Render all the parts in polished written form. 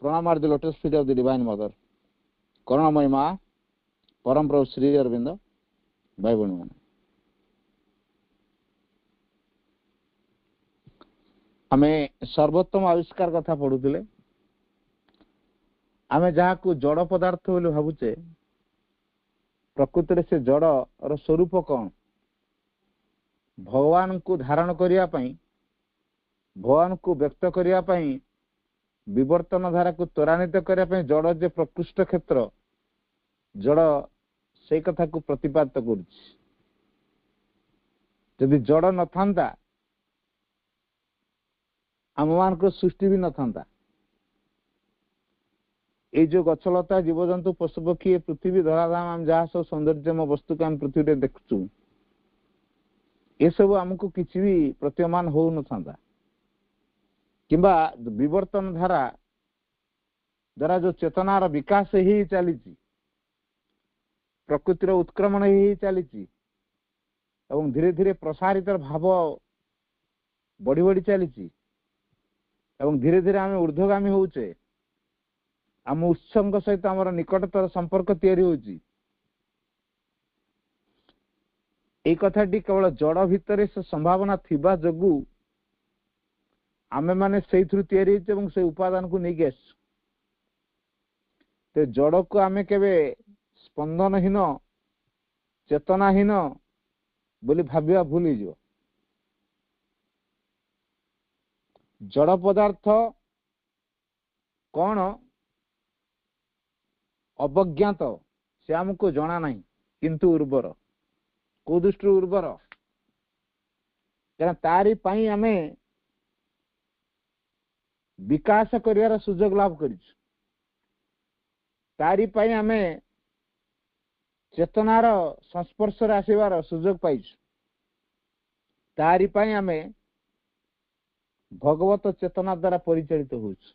प्रणाम are the lotus feet of the divine mother करुणामयी माँ परम प्रभु श्री अरविंद भाई भौणी मैंने आमे सर्वोत्तम आविष्कार कथा पढ़ुले आमे जहाँ को जड़ पदार्थ बोली भावुचे प्रकृति रे से जड़ र स्वरूप कौन भगवान को धारण करिया पई भगवान को व्यक्त करिया पई विवर्तन धारा को त्वरान्वित करिया पई जड़ जे प्रकृष्ट क्षेत्र जड़ से कथा को प्रतिपादित करुछि यदि जड़ न थांता आम मान को सृष्टि भी न थांता ये जो गछलता जीवजंतु पशुपक्षी पृथ्वी धराधाम आम जहाँ सब सौंदर्यमय वस्तु को आम पृथ्वी रे देखुचु ये सब आमको किसी भी प्रतीयमान हो न था किंबा विवर्तन धारा द्वारा जो चेतनार विकास ही चली प्रकृतिर उत्क्रमण ही चली धीरे धीरे प्रसारित भाव बढ़ी बढ़ी चली धीरे धीरे आम ऊर्ध्वगामी होचे आम उत्संग सहित आमर निकटतर संपर्क तैयारी होची এই কথাটি কেবল জড় ভিতরে সে সম্ভাবনা থিবা যোগু आमे माने सेइथुरु तैयारी होचे एवं से उपादान को नहीं गेस ते जड़ को आमे केबे स्पंदनहीन चेतनाहीन बोली भाबिया भूली जो जड़ पदार्थ कौन अवज्ञात से हमको जना नहीं किंतु उर्वर को दृष्टि उर्वर तारी पाई आमे विकास करिवार सुजोग लाभ करिछु तारी पाई आमे चेतनार संस्पर्श रे आसीबार सुजोग पाइछु तारी पाई आमे भगवत चेतना द्वारा परिचालित होछु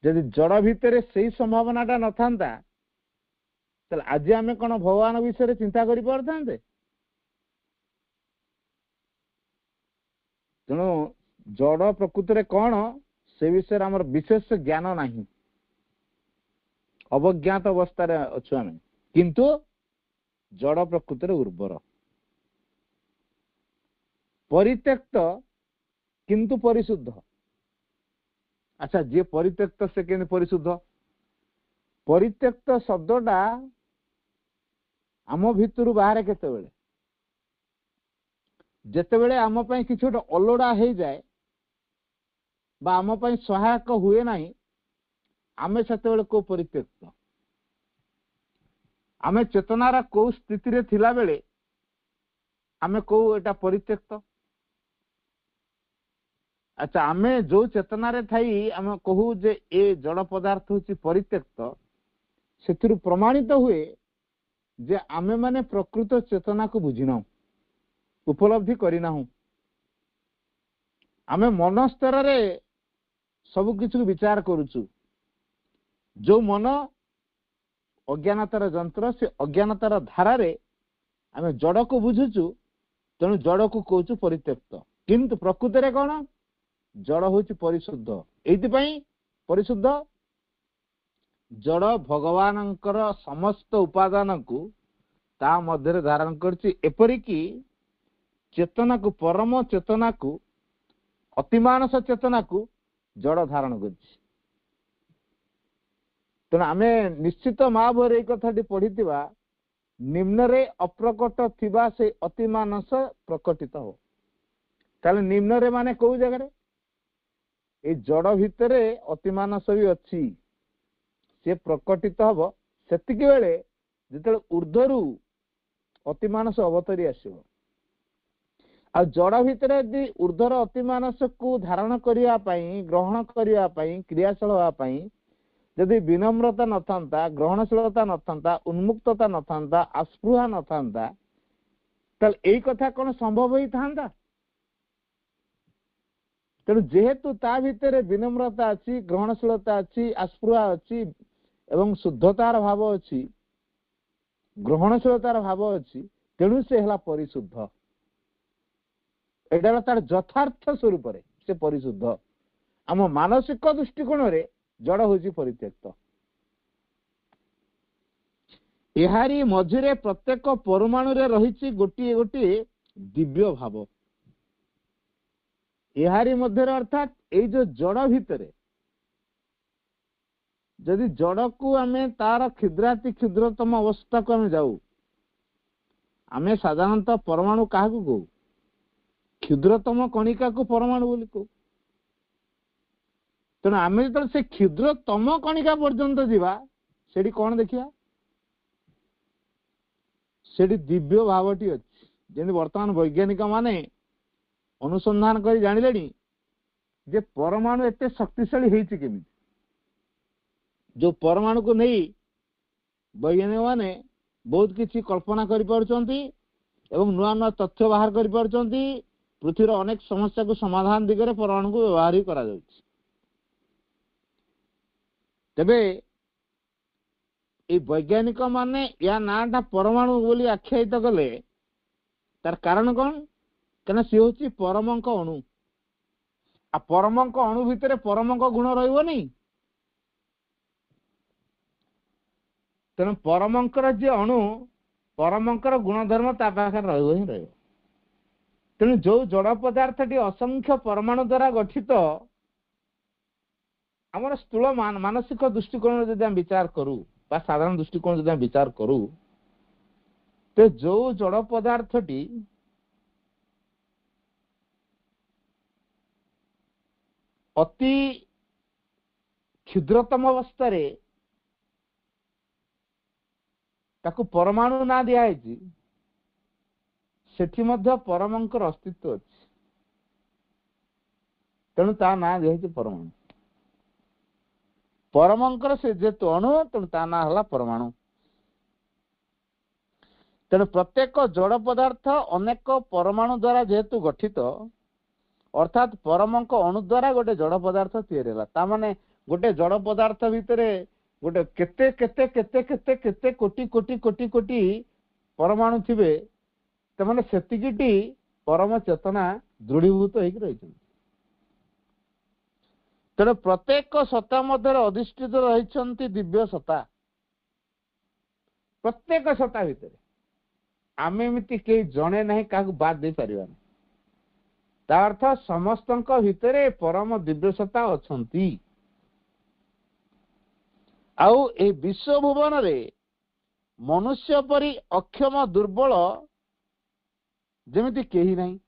यदि जड़ भितर से संभावनाटा न थांता आज आम कौन भगवान विषय चिंता कर पारते तेणु जड़ प्रकृति कौन से विषय आम विशेष ज्ञान नहीं अवज्ञात अवस्था अच्छु आम किंतु जड़ प्रकृति उर्वर परित्यक्त किंतु परिशुद्ध अच्छा जे परित्यक्त से केन परिशुद्ध परित्यक्त शब्दटा आम भितर बाहर केतेबेले जेतेबेले आम पई किछ गोटे अलोड़ा हो जाए बा आम पई सहायक हुए नहीं आमे सेतेबेले को परित्यक्त आमे चेतनार को स्थिति रे थिला बेले आमे को एटा परित्यक्त अच्छा आमे जो चेतना रे थाई आमे कहू जे ए जड़ पदार्थ होची परित्यक्त सेतिरु प्रमाणित हुए जे आमे माने प्रकृत चेतना को बुझिना उपलब्धि करिना आमे मन स्तर रे सब किछ विचार करूछु जो मन अज्ञानतार जंत्र से अज्ञानतार धारा रे आमे जड़ को बुझुछु तेणु जड़ को कहूछु परित्यक्त किंतु प्रकृति रे कोन जड़ होची परिशुद्ध एइति परिशुद्ध जड़ भगवानंकर समस्त उपादान को ता मध्य धारण करछि एपरिकी चेतना को परम चेतना को अतिमानस चेतना को जड़ धारण करछि तेणु आमे निश्चित माँ भर कथाटी पढ़िथिबा निम्न रे अप्रकट थिबा से अतिमानस प्रकटित हो ताले निम्न रे माने को जगह ए जड़ भितरे अतिमानस भी अच्छी से प्रकटित हम सेतिकी बेले जिते ऊर्ध्वरु अतिमानस अवतरी आसो आ जड़ भितर यदि ऊर्ध्वर अतिमानस को धारण करिया पई ग्रहण करिया पई क्रियाशील होआ पई यदि विनम्रता न थांता ग्रहणशीलता न थांता उन्मुक्तता न थांता अस्पृहा न थांता तल एई कथा कोन संभव होई थांता तेणु जेहेतु ता भितर विनम्रता अच्छी ग्रहणशीलता अच्छी अस्पृहा अच्छी एवं शुद्धतार भाव अच्छी ग्रहणशीलतार भाव अच्छी तेणु से हला परिशुद्ध एटा तार यथार्थ स्वरूप से परिशुद्ध आम मानसिक दृष्टिकोण रे जड़ होची परित्यक्त। एहारी मझिरे प्रत्येक परमाणु रे रहिछि गोटी गोटी दिव्य भाव। एहारी मध्य अर्थात एई जो जड़ भितरे जदि जड़ को आमे तार क्षुद्राति क्षुद्रतम अवस्था को आमे जाऊ, आमे साधारणतः परमाणु क्या कहू, क्षुद्रतम कणिका को परमाणु बोली कहू। तेणु आम जो से क्षुद्रतम कणिका पर्यंत जीवा सेठी कौन देखिया, सेठी दिव्य भावटी अच्छी। जमी वर्तमान वैज्ञानिक माने अनुसंधान कर जानिले जे परमाणु एते शक्तिशाली होइछि केमिति। जो परमाणु को नहीं वैज्ञानिक माने बहुत किसी कल्पना कर पारुचंती एवं नुआ नुआ तथ्य बाहर कर पारुचंती। पृथ्वीर अनेक समस्या को समाधान दिगरे परमाणु को व्यवहार करा जाउछि। तेबे ये वैज्ञानिक माने या नाटा परमाणु बोली आख्यायित कले तार कारण कौन, कहना सी हूँ परमंक अणु। आ परमंक अणु भितर परमंक गुण रहिबो नहीं। तेणु परमंकर जे अणु परमंकर गुणधर्म ता पाखे रहिबो ही रहिबो। तेणु जो जड़ पदार्थटी असंख्य परमाणु द्वारा गठित, आमर स्थूल मानसिक दृष्टिकोण जदि हम विचार करूँ बा साधारण दृष्टिकोण जदि हम विचार करूँ, तो जो जड़ पदार्थटी अति क्षुद्रतम अवस्था रे ताकू परमाणु ना दिखाई, सेठी मध्य परमंकर अस्तित्व अच्छी। तेणु ता ना दिखाई परमाणु। परमंकर से जेतु अणु तेणु ता ना हला परमाणु। तेणु प्रत्येक जड़ पदार्थ अनेक परमाणु द्वारा जेहेतु गठित, अर्थात परमंक अणु द्वारा गोटे जड़ पदार्थ तैयारी होला। ता माने गोटे जड़ पदार्थ भितरे गोटे केते केते केते केते केते कोटि कोटि कोटि कोटि परमाणु थिबे। तमाने सेतिकिटी परम चेतना दृढ़ीभूत होइक रहिछन। तेणु प्रत्येक सत्ता मध्य अधिष्ठित रही दिव्य सत्ता। प्रत्येक सत्ता भितर आम एमती कई जड़े ना क्या बाद दे पार। ता अर्थ समस्त भितर परम दिव्य सत्ता अच्छी। आउ ए विश्व भुवन रे मनुष्य परी अक्षम दुर्बल जमिति केही नहीं।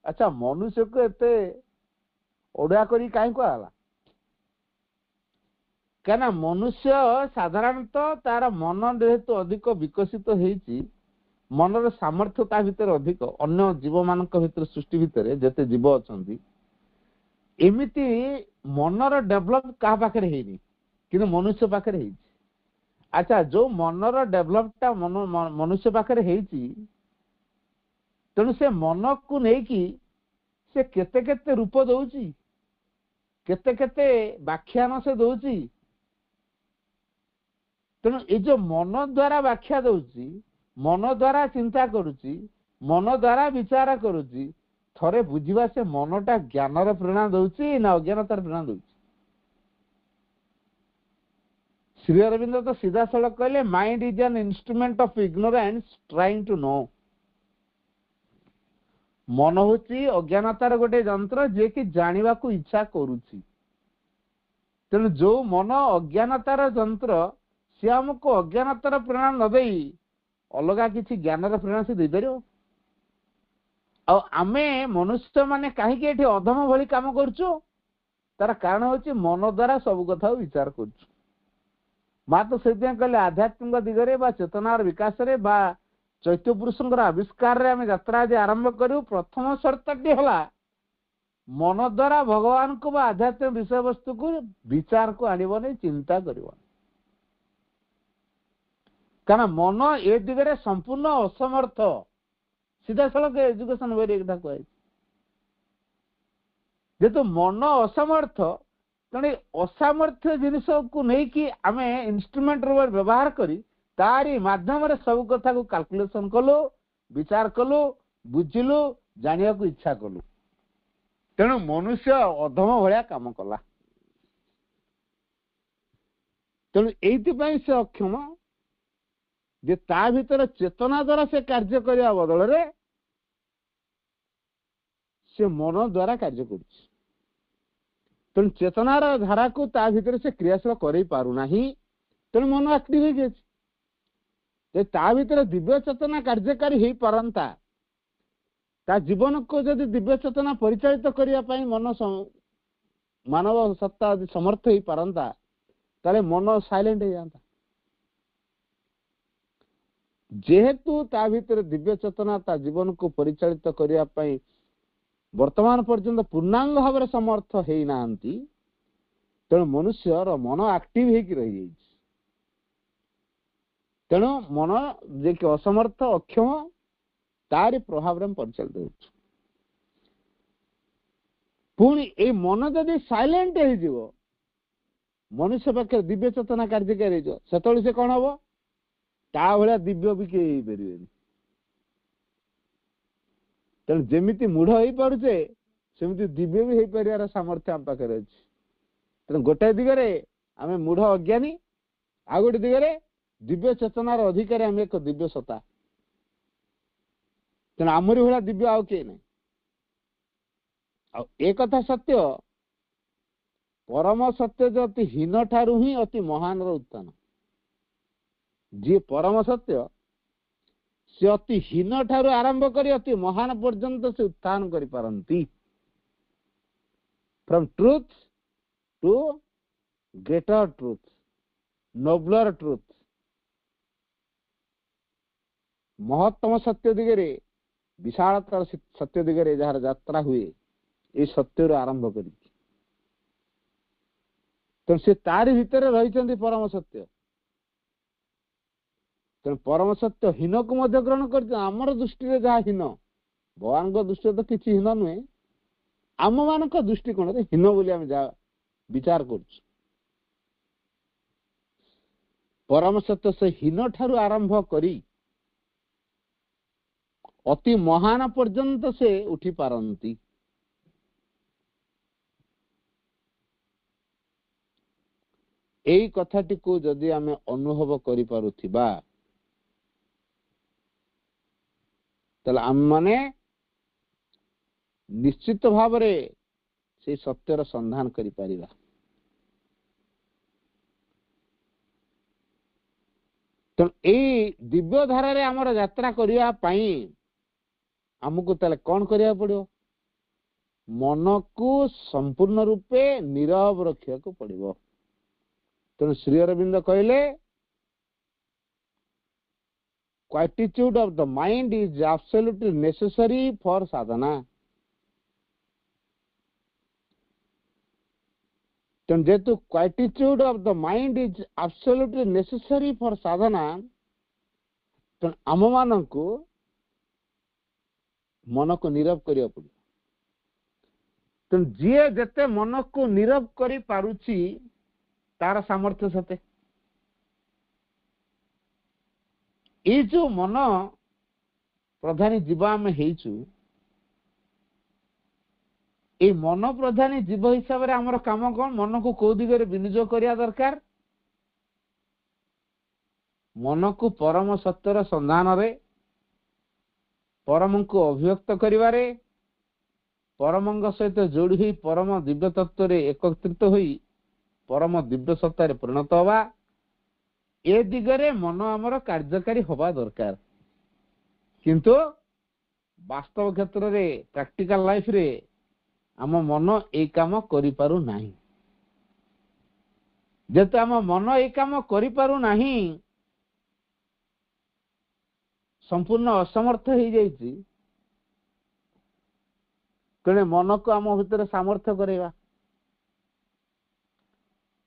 अच्छा, मनुष्य को एते ओडा करी कहीं कहला, क्या मनुष्य साधारणतः तार मन जेहेतु अधिक विकसित होती, मनर सामर्थ्यता भितर अधिक अन्य जीव मान भीतर सृष्टि भितर जेते जीव अच्छा एमती मनर डेभलप क्या पाखे है कि मनुष्य पाखे है। अच्छा, जो मनर डेभलपटा मनुष्य पाखे है, तेणु से मन को लेकिन से केते केते रूप दौची, केते केते व्याख्यान से दौची। तेणु ये जो मन द्वारा व्याख्या दौची, मन द्वारा चिंता करुची, मन द्वारा विचार करुची, थरे बुझिबा से मनटा ज्ञानर प्रेरणा दौची ना अज्ञानतार प्रेरणा दौची। श्री अरविंद तो सीधा सड़क कहले mind is an instrument of ignorance trying to know. मन होची अज्ञानतार गोटे जंत्र जे कि जानिबा को इच्छा करुची। तेणु जो मन अज्ञानतार जंत्र सी हमको अज्ञानतार प्रेरणा न देई अलगा किसी ज्ञानर प्रेरणा से दे पारियो। आमे मनुष्य माने कहीं एठी अधम भली काम करछु, तार कारण होची मन द्वारा सब कथा विचार करछु। माँ तो से कहले आध्यात्मिक दिगरे बा चेतनार विकास रे बा चैत्य पुरुषंकर आविष्कार रे आमे यात्रा आज आरंभ करू। प्रथम शर्तटी हला मन द्वारा भगवान को बा आध्यात्मिक विषय वस्तु को विचार को आनिबो नहीं, चिंता करिबो। कारण मन ए दिगरे संपूर्ण असमर्थ। सीधा सड़क एजुकेशन वे कह जेतु मन असमर्थ, तेणु असामर्थ्य जिनिस को लेकिन आम इन्स्ट्रुमेंट व्यवहार करी तारी माध्यम सब कथा को कैलकुलेशन कलु, विचार कलु, बुझिलु, जानिया को इच्छा कलु। तेणु मनुष्य अधम भाया काम कला। तेणु एइथिपाई से अक्षम जे ता भीतर चेतना द्वारा से कार्य करने बदल रे से मन द्वारा कार्य कर। तेणु चेतनार धारा को ता भीतर से क्रियाशील कर पारुना, तेणु मन एक्टिव हो ता भीतर दिव्य चेतना कार्यकारी हो पारंता, ता जीवन को जदि दिव्य चेतना परिचालित करने मन मानव सत्ता यदि समर्थ हो पारंता ताले मन साइलेंट हो जाता। जेहेतु ता भीतर दिव्य चेतना ता जीवन को परिचालित करने वर्तमान पर्यंत पूर्णांग भाव में समर्थ हो नांती, तेणु मनुष्यर मन एक्टिव हो रही। तेणु मन जे कि असमर्थ अक्षम तारी प्रभाव में परिचालित हो। पुणी ए मन जदि साइलेंट हो मनुष्य पाखे दिव्य चेतना कार्यकारी से से कौन हम ता भाया दिव्य भी किए हो पारे। तेणु जमी मूढ़ हो पारे सेमती दिव्य भी हो पार सामर्थ्य आम पाखे अच्छे। तेणु गोटाए दिगरे आम मूढ़ अज्ञानी, आ गोटे दिगरे दिव्य चेतनार अधिकारी आम एक दिव्य सत्ता। तेणु आमरी भाया दिव्य आउ किए ना। एक कथा सत्य, परम सत्य जो अति हीन ठारू ही अति महान उत्थान। जी परम सत्य से अति हीन ठारू आरंभ कर अति महान पर्यंत से उत्थान करि पारंती। From truth to greater truth, nobler truth, महत्तम सत्य दिगरे विशालतर सत्य दिगरे जार यात्रा हुए ये सत्य आरंभ करी। तो से तारी भितर रही परम सत्य। तेणु परम सत्य हीन को मध्य ग्रहण कर आमर दृष्टि जहाँ हीन भगवान दृष्टि तो किसी हीन नुहे, आम मान दृष्टिकोण हीन बोली आम जहाँ विचार कर। परम सत्य से हीन ठारू आरंभ करी अति महान पर्यंत से उठी पारंती। एई कथाटी को जदि आमे अनुभव करि पारुथिबा तले आम माने निश्चित भाव में से सत्यर संधान करि पारिबा। तो ए दिव्य धारा रे हमर यात्रा करिया पई हमकु तले कोन करिया पड़ियो? मन को संपूर्ण रूपे नीरव रखिया को पड़िबो। तेणु श्री अरविंद कहले quietude of the mind is absolutely necessary for sadhana. तेणु जेतु quietude of the mind is absolutely necessary for sadhana, तेणु आम मान को मन को नीरव करिया पड़ियो। तेणु जी जेते मन को नीरव करि पारुची तार सामर्थ्य सते। ये जो मन प्रधानी जीव आम हेचु, ये मन प्रधानी जीव हिसाब से आमर काम कौन? मन को कौ दिगरे विनियोग करिया दरकार? मन को परम सत्यर संधान रे, परम को अभिव्यक्त करिवारे, परमंग सहित जोड़ी हुई परम दिव्य तत्व रे एकत्रित हुई परम दिव्य सत्ता रे परिणत हवा, ए दिगरे मन आमर कार्यकारी हवा दरकार। किंतु वास्तव क्षेत्र रे प्रैक्टिकल लाइफ रे आम मन ए काम करि पारु नाही। जेते आम मन ए काम करि पारु नाही, संपूर्ण असमर्थ हो जाइछि, तेणे मन को आम भितर सामर्थ्य करेगा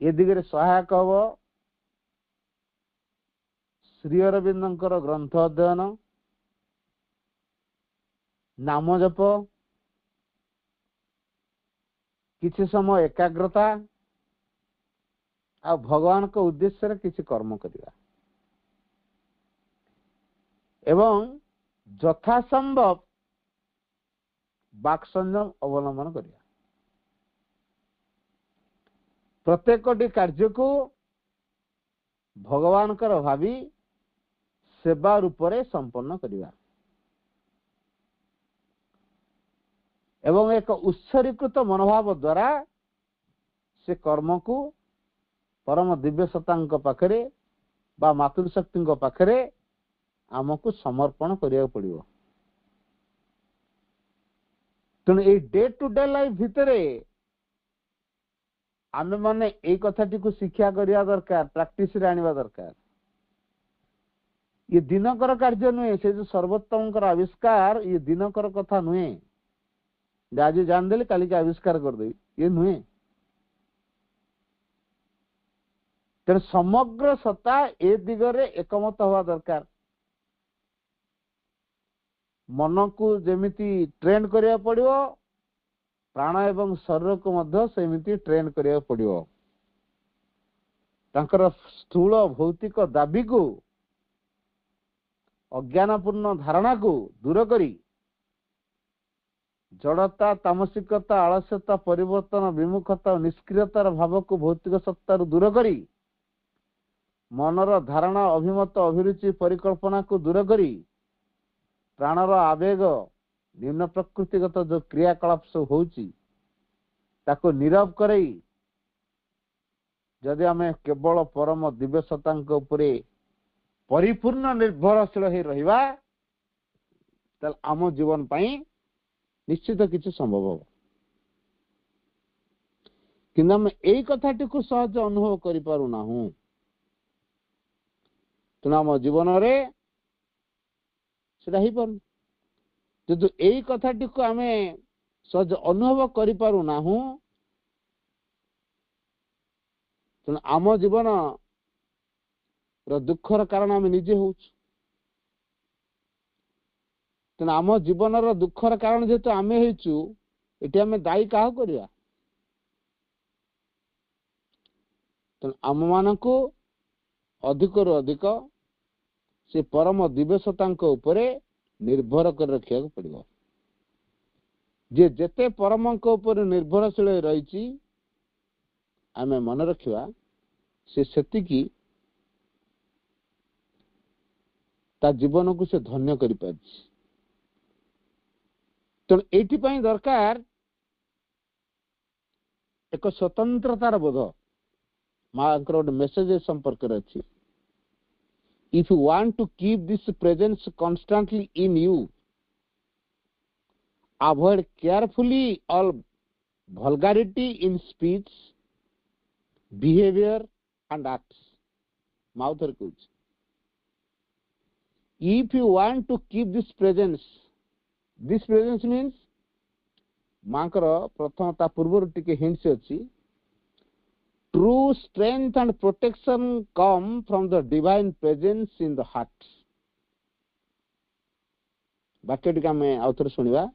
ए दिगरे सहायक हब श्री अरविंदर ग्रंथ अध्ययन, नाम जप, किसी समय एकाग्रता आ भगवान को उद्देश्य रे किसी कर्म करिया एवं यथा संभव बाक संयम अवलंबन करिया प्रत्येकटी कार्य को भगवान कर भावी सेवा रूप में संपन्न करिया एवं एक उत्सर्गीकृत मनोभाव द्वारा से कर्म को परम दिव्य सत्ता पाखरे बा मातृशक्ति पाखरे आमको समर्पण करिया पड़िबो। तेणु ये डे टू डे लाइफ भितर आमे माने ए कथाटी को शिक्षा करिया दरकार प्रैक्टिस रे आनिबा दरकार। ये दिनकर कार्य नुहे से जो सर्वोत्तम आविष्कार ये दिनकर कथा नुहे आज जानदेले काली के आविष्कार करदे ये नुहे। तेणु समग्र सत्ता ए दिगरे एकमत हवा दरकार। मन को जेमिति ट्रेन करिया पड़िबो प्राण एवं शरीर को मध्य सेमिति ट्रेन करिया पड़िबो। तांकर स्थूल भौतिक दाबी को अज्ञानपूर्ण धारणा को दूर करी जड़ता तामसिकता आलस्यता परिवर्तन विमुखता और निष्क्रियतार भाव को भौतिक सत्ता दूर करी मनर धारणा अभिमत अभिरुचि परिकल्पना को दूर करी प्राणर आवेग निम्न प्रकृतिगत जो क्रियाकलाप सब होउची ताको नीरव करई जदि आमे केवल परम दिव्य सत्तांक उपरे परिपूर्ण निर्भरशील हो रहिबा तल आम जीवन पाई निश्चित किसी संभव हो। किंतु आम यही कथाटी को सहज अनुभव करि पारु नाहु। तेणु आम जीवन रे सेटा ही पारु जदि यही कथाटी को आमे सहज अनुभव करि पारु नाहु तेणु आम जीवन दुखर कारण आम निजे हो। तेणु आम जीवन दुखर कारण जेहेतु आम होती आम दायी क्या करिया। तेणु आम मान को अधिक रु अधिक से परम दिव्य सत्तांक उपरे निर्भर कर रखा पड़ो। जे जेते परमंक उपर निर्भरशील रही आम मन रखा से सेतिकी ता जीवन को से धन्य करि पारछि। तेणु एइथिपाई दरकार एक स्वतंत्रतार बोध माँ गोटे मेसेज संपर्क अच्छी। If you want to keep this presence constantly in you, avoid carefully all vulgarity in speech, behavior and acts. Mouth coach. If you want to keep this presence means मांकर प्रथम ता पूर्व टिके हिंट्स अच्छी। True strength and protection come from the divine presence in the heart. वाक्य टिका में आउथर सुनिबा।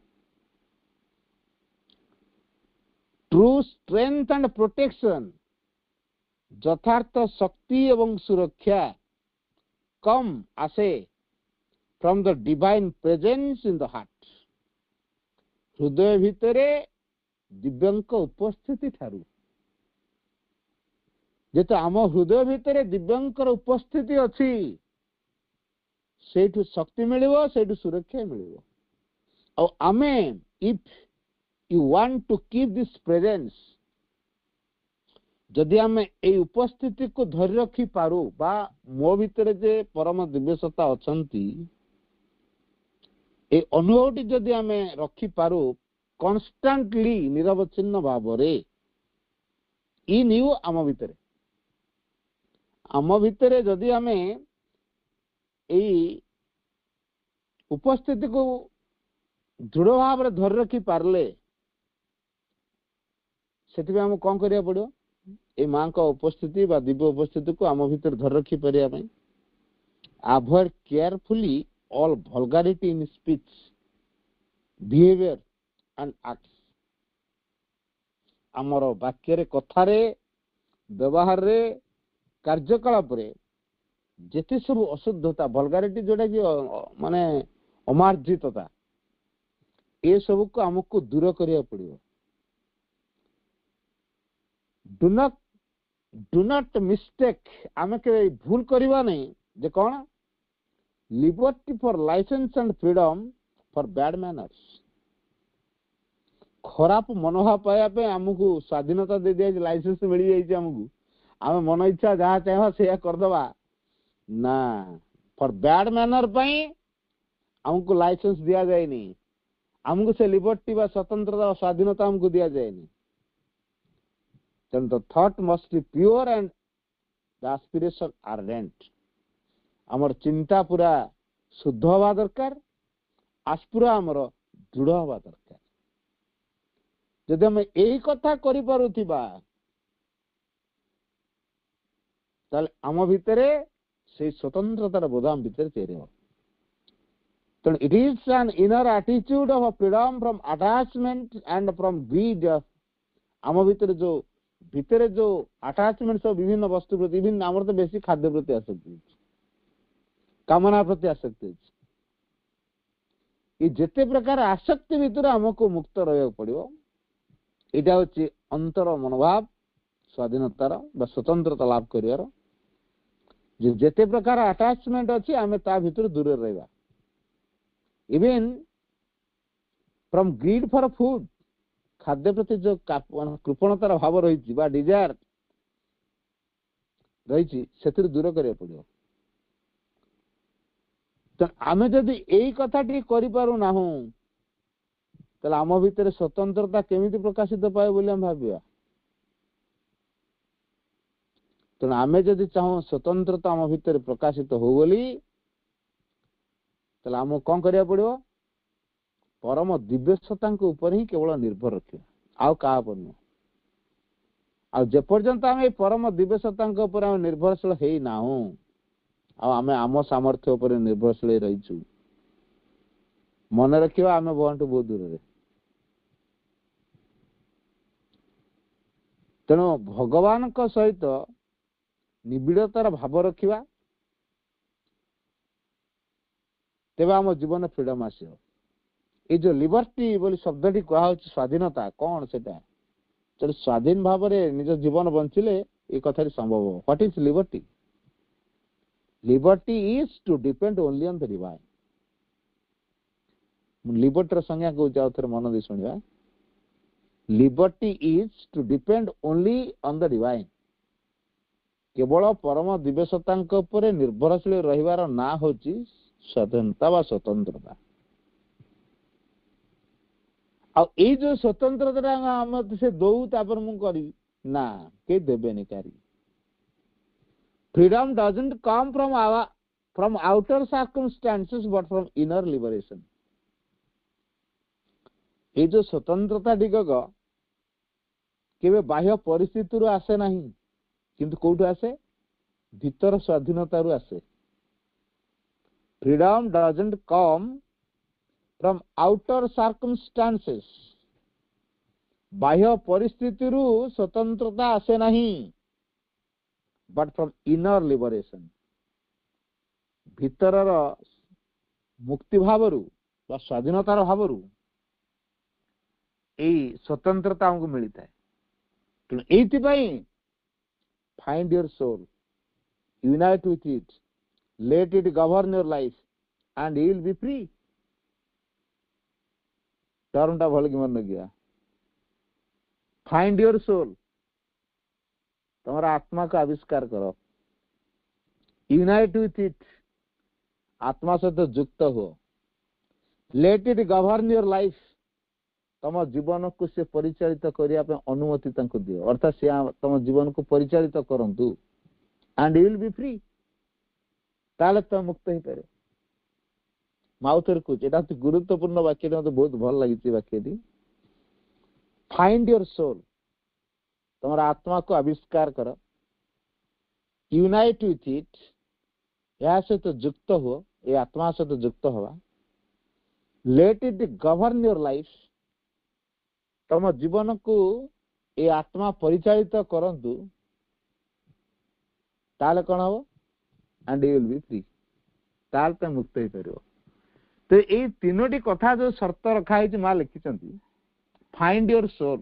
True strength and protection यथार्थ शक्ति एवं सुरक्षा come आसे from the divine presence in the heart. हृदय भितरे दिव्यंक उपस्थिति ठारू जेतो आम हृदय भितर दिव्यंकर उपस्थिति अच्छी सेठु शक्ति मिलिबो सेठु सुरक्षा मिलिबो। और आमे if you want to keep this presence जदि आमे ए उपस्थिति को धरि रखी पारू बा मो भितर जे परम दिव्य सत्ता अछंती ए अनुभवटी जदि आमे रखी पारू कॉन्स्टेंटली निरवच्छिन्न भाव रे इन यू आम भितर जदि आमे एई उपस्थिति को दृढ़ भाव रे धरि रखी पारले सेति आम कौन करिया पड़ो ए मां का उपस्थिति बा दिव्य उपस्थिति को आम भितर धरि रखी परिया पई avoid carefully all vulgarity in speech behaviour and acts. आमर वाक्य रे कथा रे व्यवहार रे कार्यकलाप रे जेते सब अशुद्धता वल्गैरिटी जोटा कि माने अमार्जितता ए सब को हमको दूर करिया पड़ियो। डू नॉट मिस्टेक, आमे के भूल करिवा नहीं जे कौन liberty for licence and freedom for bad manners. खराब मनोभाव पाया आमको स्वाधीनता दे दिया, लाइसेंस मिल जाइए आमको, आम मन इच्छा जहाँ चाह से करदबा ना। फॉर बैड मैनर आमको लाइसेंस दिया जाएनी, आमको से लिबर्टी बा स्वतंत्रता और स्वाधीनता हमको दिया जाएनी। The thought must be pure and the aspiration ardent. आमर चिंता पूरा शुद्ध हवा दरकार, आस्पुरा आमर दृढ़ हवा दरकार। जदि आम यही कथा करि पारुथिबा ताले आम भितरे से स्वतंत्रतार बोध आम भितर तैयारी हो। तेणु it is an inner attitude of freedom from attachment and from greed. आम भितर जो अटैचमेंट सब विभिन्न वस्तु प्रति, विभिन्न आमर तो बेसी खाद्य प्रति आसक्ति, कामना प्रति आसक्ति, ये जेते प्रकार आसक्ति भितर आमको मुक्त रहा पड़ो। यहाँ हूँ अंतर मनोभाव स्वाधीनतार बा स्वतंत्रता लाभ करियार। जेते प्रकार अटैचमेंट अच्छी आमे ता भितर दूर रहा। Even from greed for food, खाद्य प्रति जो कृपणतार भाव रही बा डिजायर रही से दूर करिया पड़ो। तो आमे जदि यही कथाटी करिपारुना ताले आम भितर स्वतंत्रता केमिति प्रकाशित पाए बोली हम भाविया। तेणु आमे जदि चाहूँ स्वतंत्रता आम भितर प्रकाशित हो बोली ताले आम कौन करिया पड़ो, परम दिव्यसत्ता ऊपर ही केवल निर्भर रखिया, आउ का पर नुह। आ जे पर्यंत आम परम दिव्यसत्ता ऊपर आम निर्भरशील है ना, आमे आम सामर्थ्य उपर निर्भरशील रहीचु, मन रखिया आमे बहुत बहुत दूर। तेणु भगवान सहित निबिड़तार भाव रखिबा, तेबे आम जीवन फ्रीडम आसियो। ये जो लिबर्टी बोली शब्दटी कहा स्वाधीनता कौन सेटा, चलो स्वाधीन भाव में निज जीवन बंचिले ये कथा संभव हो। What is liberty? Liberty is to depend only on the divine. लिबर्टर संज्ञा को जाओ थे मन दे सुनिया। Liberty is to depend only on the divine. केवल परम दिव्यसत्ता ऊपर निर्भरशील रहिवार ना होची स्वाधीनता बा स्वतंत्रता। आ ये जो स्वतंत्रता आम से दऊ तापर मु करी ना के देबेनी कारी। Freedom doesn't come from outer circumstances but from inner liberation. ये जो स्वतंत्रता दिगक केवे बाह्य परिस्थिति आसे नहीं, किंतु कोठु आसे? भीतर स्वाधीनता आसे। Freedom doesn't come from outer circumstances, बाह्य परिस्थिति स्वतंत्रता आसे नहीं, बट फ्रॉम इनर लिबरेशन, भीतर मुक्ति भावरु बा स्वाधीनतार भावरु यही स्वतंत्रता हमको मिलता है। तेणु ये find your soul, unite with it, let it govern your life and you will be free. टर्मटा भल कि मन गया, फाइंड योर सोल, तुम्हारा आत्मा का आविष्कार करो, यूनाइट विथ इट, आत्मा सहित तो युक्त हो, late it govern your life, तम जीवन को से परिचालित करने अनुमति दियो, अर्थात से तम जीवन को परिचालित करंतु and you will be free. ताले तो मुक्त ही पारे। माउथर कुछ एटा तो गुरुत्वपूर्ण वाक्य, मत बहुत भल लगी वाक्य। फाइंड योर सोल, तुम्हारा आत्मा को आविष्कार कर, यूनाइट विथ इट, या सहित तो युक्त हो, ये आत्मा सहित तो युक्त हवा, late it govern your life, तम जीवन को ये आत्मा परिचालित करंतु, ताले कौन हम? And you will be free, ताल पे मुक्त ही पार। तो ये तीनोटी कथा जो शर्त रखाई माँ लिखिं फाइंड योर सोल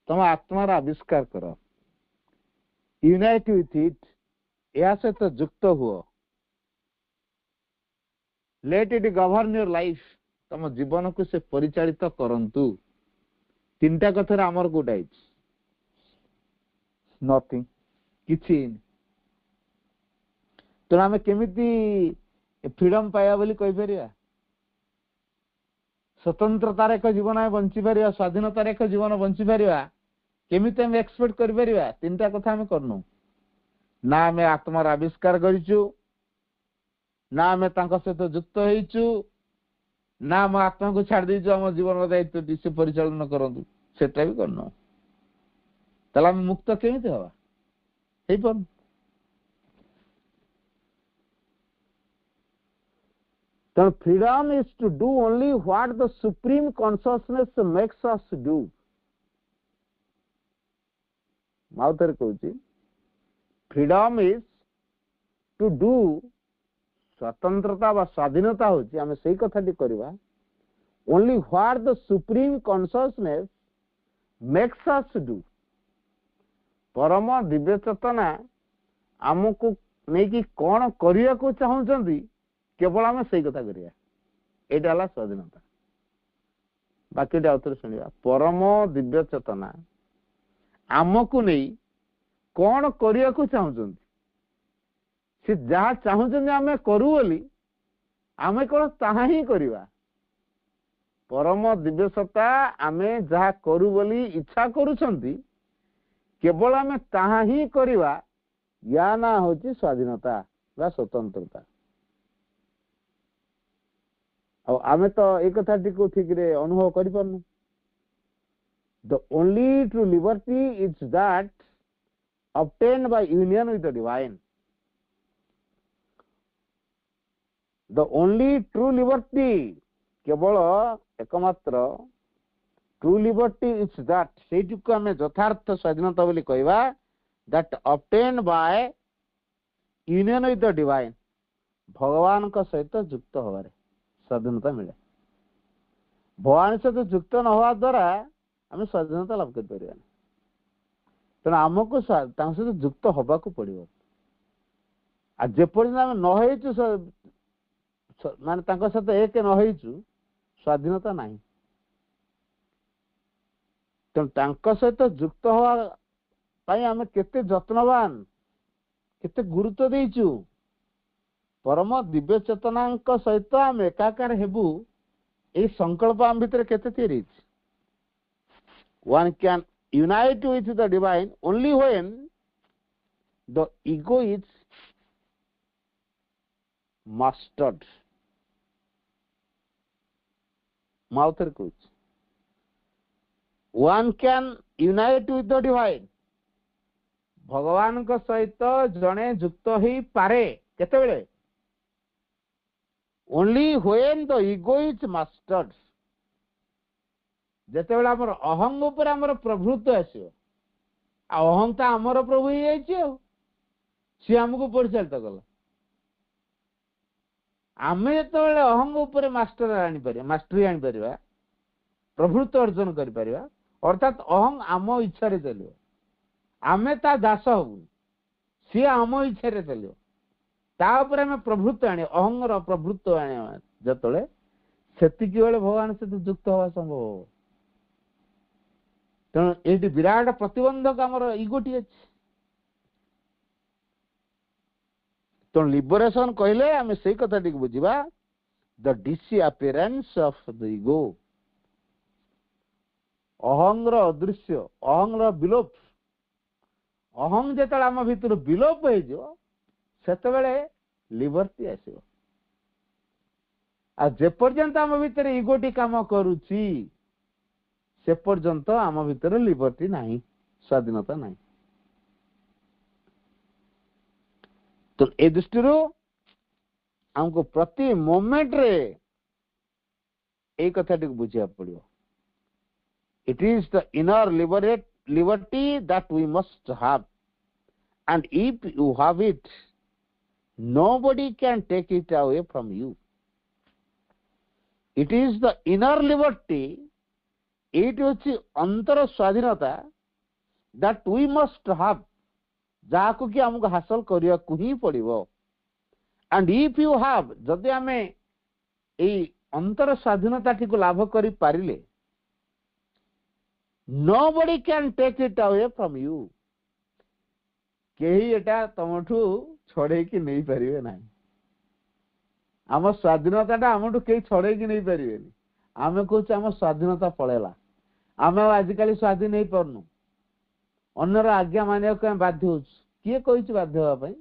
तुम आत्मार आविष्कार कर यूनाइट विथ इट या सहित युक्त हुओ late it govern your life तुम जीवन को से परिचालित करंतु तीनटा कथार आमर कोटा नथिंग किछि तो आम केमिति फ्रीडम पाया बोली कहि परिया स्वतंत्रतार एक जीवन आम बंची पारिया स्वाधीनतार एक जीवन बंची पारिया केमिति आम एक्सपेक्ट करि परिया तीनटा कथा आम करनु ना आम आत्मार आविष्कार करिचु ना आम तांको सहित युक्त होइचु ना आम आत्मा को छाड़ देइचु आम जीवन दायित्व से परिचालन करंतु सेटा भी करनु ताला आम मुक्त केमिति हवा हे पर तो freedom is to do only what the supreme consciousness makes us do माउथर कहूची फ्रीडम इज टू डू स्वतंत्रता व स्वाधीनता होची आमे सेही कथाटी करबा only what the supreme consciousness makes us do परम दिव्य चेतना आमको नहीं कि कौन करिया को चाहूचंदी केवल आम से कथा करिया एटा हला स्वाधीनता बाकी आउथरे सुनिया परम दिव्य चेतना आमको नहीं कौन करिया को चाहूचंदी से जहाँ चाहूचंदी आमे करू बोली आमे कोन ताहा ही करिवा परम दिव्य सत्ता आमे जहाँ करू बोली इच्छा करूछंती केवल आमे ताहा ही करिवा या ना होची स्वाधीनता बा स्वतंत्रता आमे तो एक कथाटी को ठीक रे अनुभव करि परनु the only true liberty is that obtained by union with the divine the only true liberty केवल एकमात्र ट्रू लिबर्टी इज दैट सेठुक आमे यथार्थ स्वाधीनता बोली कहवा that obtained by union with the divine भगवान का सहित युक्त होबारे स्वाधीनता मिले भगवान सहित युक्त न होवा द्वारा आमे स्वाधीनता लाभ कर परिया तेना आमको सहित युक्त हवा को पड़ो आ जेपर्यंत आम न माने सहित एक न स्वाधीनता नहीं तेणु सहित युक्त हवा आम केते जत्नवान केते गुरुत्व देइचु परम दिव्य चेतना सहित आम एकाकार हेबु ए संकल्प आम भितर केते थिरी one can unite with the divine only when the ego is mastered mouth coach one can unite with the divine भगवान को सहित जने युक्त ही पारे केते बेले only when the ego is mastered जेते बेला हमर अहंग ऊपर हमर प्रभुत्व आसियो अहंग ता हमर प्रभु ही जाइछि सी हमको परिचालित कला आमे जेते बेला अहंग ऊपर मास्टर आनी परिया मास्टरी आनी परिया प्रभुत्व अर्जन करि परिया अर्थात अहंग आम इच्छा रे चलियो आमे ता दास हबु सी आम इच्छा रे चलियो ता ऊपर हम प्रभुत्व आनी अहंग रो प्रभुत्व आनी जतले सेतिकी बेले भगवान से युक्त होवा संभव हो तेणु ये विराट प्रतिबंधक आमर इगोटी अच्छे तो लिबरेशन कहले आम से कथा बुझा the disappearance of the ego a hunger अदृश्य अहंगर विलोप अहंग जो आम भीतर विलोप होते लिबर्टी आसो आ जेपर्यंत आम भीतर इगोटी काम करुची से पर्यंत आम भीतर लिबर्टी नहीं स्वाधीनता नहीं तो ए दृष्टि हमको प्रति मोमेंट रे एक कथा बुझा पड़ो it is the inner liberty that we must have and if you have it nobody can take it away from you it is the inner liberty, एट होची अंतर स्वाधीनता दैट वी मस्ट हैव, जाको कि हमको हासिल करिया को ही पड़िबो। एंड इफ यू हैव, जदि आमे एई अंतर स्वाधीनता टी को लाभ करि पारिले, nobody can take it away from you, केही एटा तमठू छड़े की नहीं परिवे नाही। आम स्वाधीनता आमठू कहीं छड़े की नहीं पारे। आम कह आम स्वाधीनता पड़ेला, आम आजिकल स्वाधीन नहीं पारनु, अन्यर आज्ञा मानिया बाध्य हो। किए कही बाध्य हाँपाई?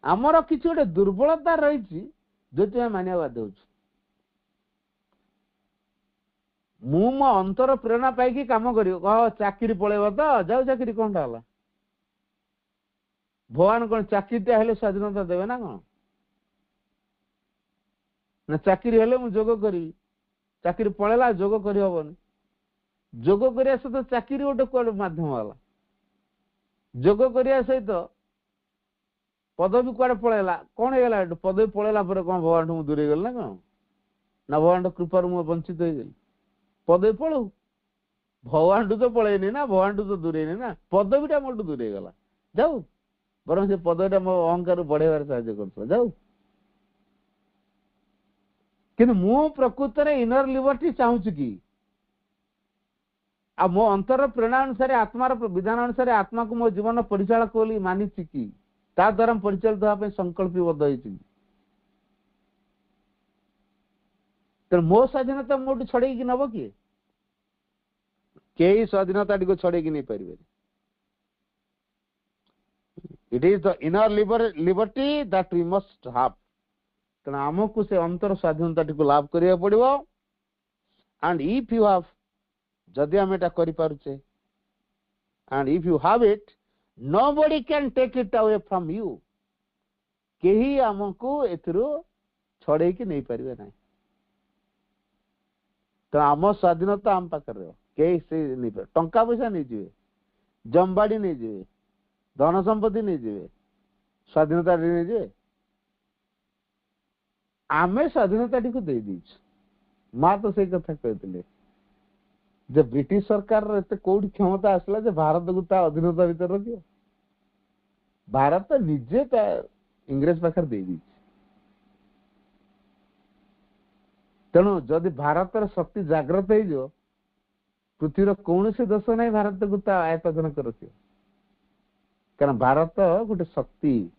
आमर किसी गोटे दुर्बलता रही जो मानिया बाध्य हो। मु मो अंतर प्रेरणा पाई काम कर चाकरी पलैब तो जाऊ, चाकरी कौन टा भगवान कौन चाकरी हेले स्वाधीनता देवे ना कौन? ना चाकरी हेले मु जोग करी, चाकरी पलैला जोग कर हबनी। जोग करने सहित चाकरी गोटे कौन माध्यम वाला, जोग करने सहित पदवी कुआडे पलैला कौन होगा? पदवी पलैला कौन भगवान ठूँ दूरे गल ना कौन? ना भगवान कृपार मुझे वंचित हो गली? पदवी पलू भगवान तो पलैनी ना, भगवान तो दूरेनी ना, पदवीटा मोटू दूरे गला। जाऊ बर से पदवीटा मो अहंकार बढ़ेबार साहाय्य कर जाऊ। कि मु प्रकृत में इनर लिबर्टी चाहूँ कि आ मो अंतर प्रेरणा अनुसार आत्मार विधान अनुसार आत्मा को मो जीवन परिचालक बोली मानी कि ता द्वारा परिचालित होगा संकल्पबद्ध होती। तो मो स्वाधीनता मोटू छड़े नब किए? कई स्वाधीनता टी को छड़े नहीं पारे। It is the inner liberty that we must have. तेना आमको से अंतर स्वाधीनता टी को लाभ करिया पड़िबो। एंड इफ यू हैव, जदि आम एटा करि पारुचे, and if you have it, nobody can take it away from you, केही आमको एथिरो छड़े की नहीं पारिबे नाही। तो आम स्वाधीनता आम पाखरे कई से नहीं पारे। टंका पैसा नहीं जीवे, जमबाड़ी नहीं जीवे, धन संपत्ति नहीं जीवे, स्वाधीनता नहीं जीवे। आमे स्वाधीनता टी को दे दीछु। माँ तो से कथा कहते जब ब्रिटिश सरकार कौटी क्षमता आसला जे भारत को ता अधीनता भीतर रखियो। भारत तो निजे इंग्रेज पाखर दे दी। तेणु जदि भारत शक्ति जागृत हो, पृथ्वीर कौन से देश नहीं भारत को ता आयत्ताधीन कर रखियो। कारण भारत गोटे शक्ति,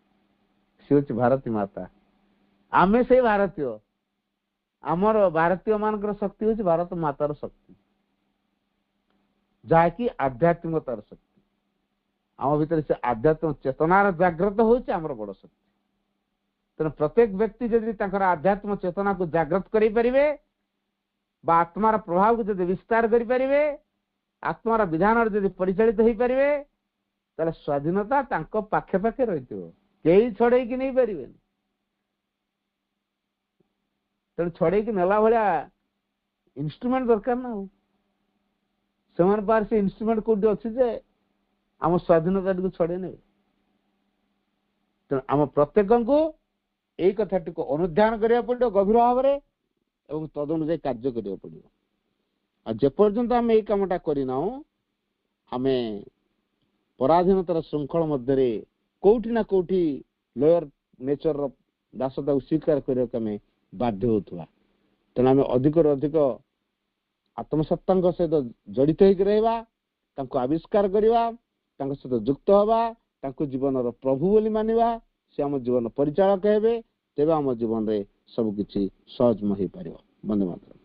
सी हूँ भारती माता। आमे से भारतीय, आमर भारतीय मान शक्ति हूँ भारत मातार शक्ति, जहाँकि आध्यात्मिकतार शक्ति। आम भीतर से आध्यात्मिक चेतनार जागृत होची आमर बड़ शक्ति। तेना प्रत्येक व्यक्ति जदि तांकर आध्यात्म चेतना को जागृत करि परिबे, बा आत्मार प्रभाव को जदि विस्तार करि परिबे, आत्मार विधान जदि परिचालित होई परिबे, ताले स्वाधीनता तांको पाखे पाखे रहितो, केही छड़े कि नहीं परिबेनी। तेणु छड़े कि नेला भलिया इंस्ट्रूमेंट दरकार ना हो। सेमान पार से इंस्ट्रूमेंट कोडी अछि जे आम स्वाधीनता को छड़े ने। तेणु आम प्रत्येक को यही कथा को अनुध्यान करिया पड़ो गभीर भाव में, एवं तद अनुसार कार्य करिया पड़ो। आ जेपर्यंत आम यही कामटा करना आम पराधीनतार श्रृंखल मध्य कौटी ना कौटी लोअर नेचर दासता को स्वीकार करने बाध्य होता। तेना आम अधिक अधिक आत्मसत्ता सहित जड़ित होगा, आविष्कार करवा, सहित युक्त हवा, जीवन प्रभु बोली मानिबा, से आम जीवन परिचालक हेबे, तेबे आम जीवन रे सब किछि सहज हो पारिबो। वंदे मातरम।